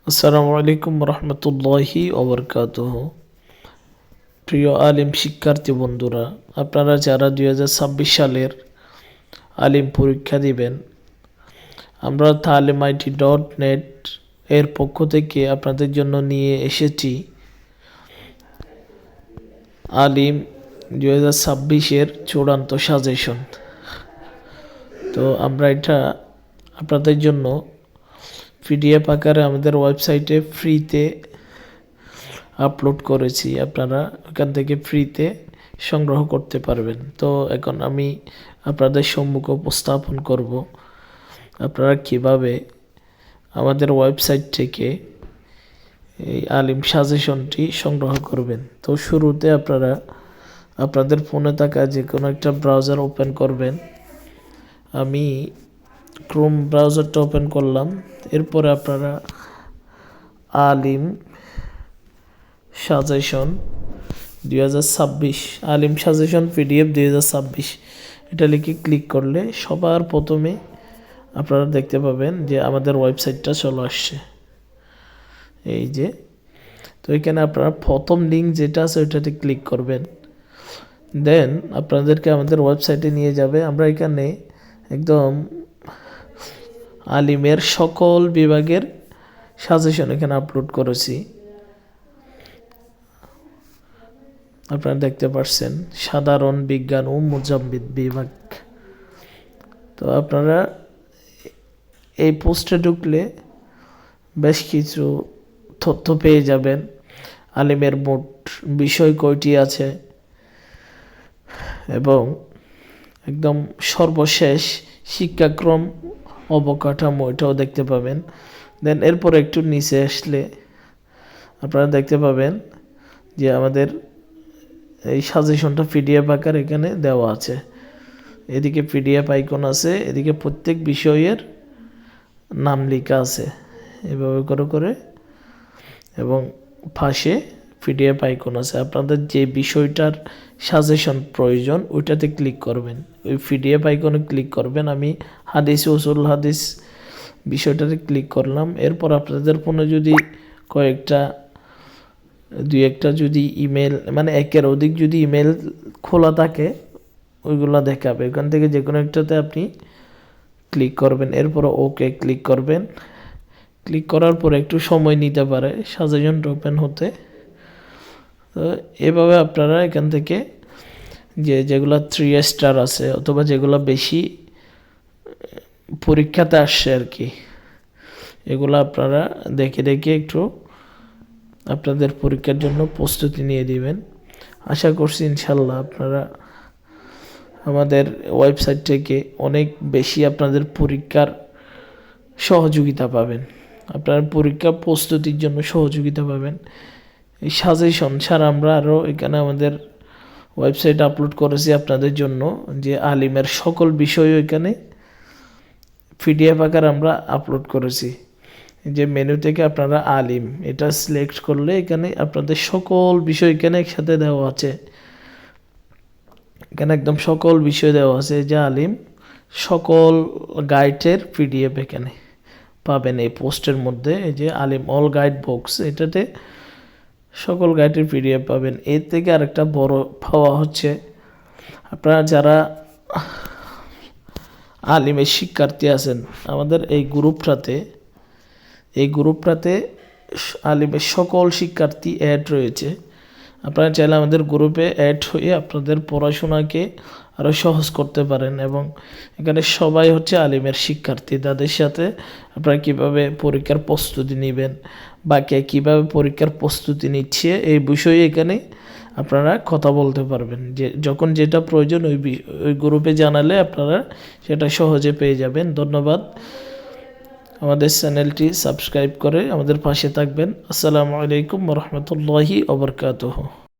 আসসালামু আলাইকুম রহমতুল্লাহি ওবরকাতুহ। প্রিয় আলিম শিক্ষার্থী বন্ধুরা, আপনারা যারা 2026 সালের আলিম পরীক্ষা দিবেন, আমরা talim-it.net এর পক্ষ থেকে আপনাদের জন্য নিয়ে এসেছি আলিম 2026-এর চূড়ান্ত সাজেশন। তো আমরা এটা আপনাদের জন্য পিডিএফ আকারে আমাদের ওয়েবসাইটে ফ্রিতে আপলোড করেছি, আপনারা ওখান থেকে ফ্রিতে সংগ্রহ করতে পারবেন। তো এখন আমি আপনাদের সম্মুখে উপস্থাপন করব আপনারা কিভাবে আমাদের ওয়েবসাইট থেকে এই আলিম সাজেশনটি সংগ্রহ করবেন। তো শুরুতে আপনারা আপনাদের ফোনে থাকা যে কোনো একটা ব্রাউজার ওপেন করবেন। আমি ক্রোম ব্রাউজারটা ওপেন করলাম। এরপরে আপনারা আলিম সাজেশন 2026 আলিম সাজেশন পিডিএফ 2026 এটা লিখে ক্লিক করলে সবার প্রথমে আপনারা দেখতে পাবেন যে আমাদের ওয়েবসাইটটা চলে আসছে। এই যে, তো এখানে আপনারা প্রথম লিঙ্ক যেটা আছে ওইটাতে ক্লিক করবেন, দেন আপনাদেরকে আমাদের ওয়েবসাইটে নিয়ে যাবে। আমরা এখানে একদম আলিমের সকল বিভাগের সাজেশন এখানে আপলোড করেছি। আপনারা দেখতে পাচ্ছেন সাধারণ বিজ্ঞান ও মুজাম্মিদ বিভাগ। তো আপনারা এই পোস্টে ঢুকলে বেশ কিছু তথ্য পেয়ে যাবেন। আলিমের মোট বিষয় কয়টি আছে এবং একদম সর্বশেষ শিক্ষাক্রম অবকাঠামো এটাও দেখতে পাবেন। দেন এরপর একটু নিচে আসলে আপনারা দেখতে পাবেন যে আমাদের এই সাজেশনটা পিডিএফ আকার এখানে দেওয়া আছে। এদিকে পিডিএফ আইকন আছে, এদিকে প্রত্যেক বিষয়ের নাম লেখা আছে এভাবে করে করে, এবং পাশে পিডিএফ আইকন আছে। আপনাদের যে বিষয়টার সাজেশন প্রয়োজন ওইটাতে ক্লিক করবেন, ওই পিডিএফ আইকনে ক্লিক করবেন। আমি হাদিস উসুল হাদিস বিষয়টাতে ক্লিক করলাম। এরপর আপনাদের ফোনে যদি দুই একটা যদি ইমেল, মানে একের অধিক যদি ইমেল খোলা থাকে ওইগুলো দেখাবে। ওখান থেকে যে কোনো একটাতে আপনি ক্লিক করবেন, এরপর ওকে ক্লিক করবেন। ক্লিক করার পর একটু সময় নিতে পারে সাজেশনটা ওপেন হতে। তো এভাবে আপনারা এখান থেকে যেগুলো 3 স্টার আছে অথবা যেগুলো বেশি পরীক্ষাতে আসছে আর কি, এগুলো আপনারা দেখে দেখে একটু আপনাদের পরীক্ষার জন্য প্রস্তুতি নিয়ে দিবেন। আশা করছি ইনশাল্লাহ আপনারা আমাদের ওয়েবসাইট থেকে অনেক বেশি আপনাদের পরীক্ষার সহযোগিতা পাবেন, আপনার পরীক্ষা প্রস্তুতির জন্য সহযোগিতা পাবেন। এই সাজেশন ছাড়া আমরা আরও এখানে আমাদের ওয়েবসাইট আপলোড করেছি আপনাদের জন্য যে আলিমের সকল বিষয় এখানে পিডিএফ আকার আমরা আপলোড করেছি। যে মেনু থেকে আপনারা আলিম এটা সিলেক্ট করলে এখানে আপনাদের সকল বিষয় এখানে একসাথে দেওয়া আছে। এখানে একদম সকল বিষয় দেওয়া আছে যে আলিম সকল গাইডের পিডিএফ এখানে পাবেন এই পোস্টের মধ্যে। এই যে আলিম অল গাইড বক্স, এটাতে সকল গাইডের পিডিএফ পাবেন। এর থেকে আরেকটা বড় পাওয়া হচ্ছে আপনারা যারা আলিমের শিক্ষার্থী আছেন আমাদের এই গ্রুপটাতে আলিমের সকল শিক্ষার্থী অ্যাড রয়েছে। আপনারা চাইলে আমাদের গ্রুপে অ্যাড হয়ে আপনাদের পড়াশোনাকে আরও সহজ করতে পারেন, এবং এখানে সবাই হচ্ছে আলিমের শিক্ষার্থী। তাদের সাথে আপনারা কীভাবে পরীক্ষার প্রস্তুতি নেবেন বা কে কীভাবে পরীক্ষার প্রস্তুতি নিচ্ছে এই বিষয়ে এখানে আপনারা কথা বলতে পারবেন। যে যখন যেটা প্রয়োজন ওই গ্রুপে জানালে আপনারা সেটা সহজে পেয়ে যাবেন। ধন্যবাদ। আমাদের চ্যানেলটি সাবস্ক্রাইব করে আমাদের পাশে থাকবেন। আসসালামু আলাইকুম রহমতুল্লাহি ওবরকাতুহ।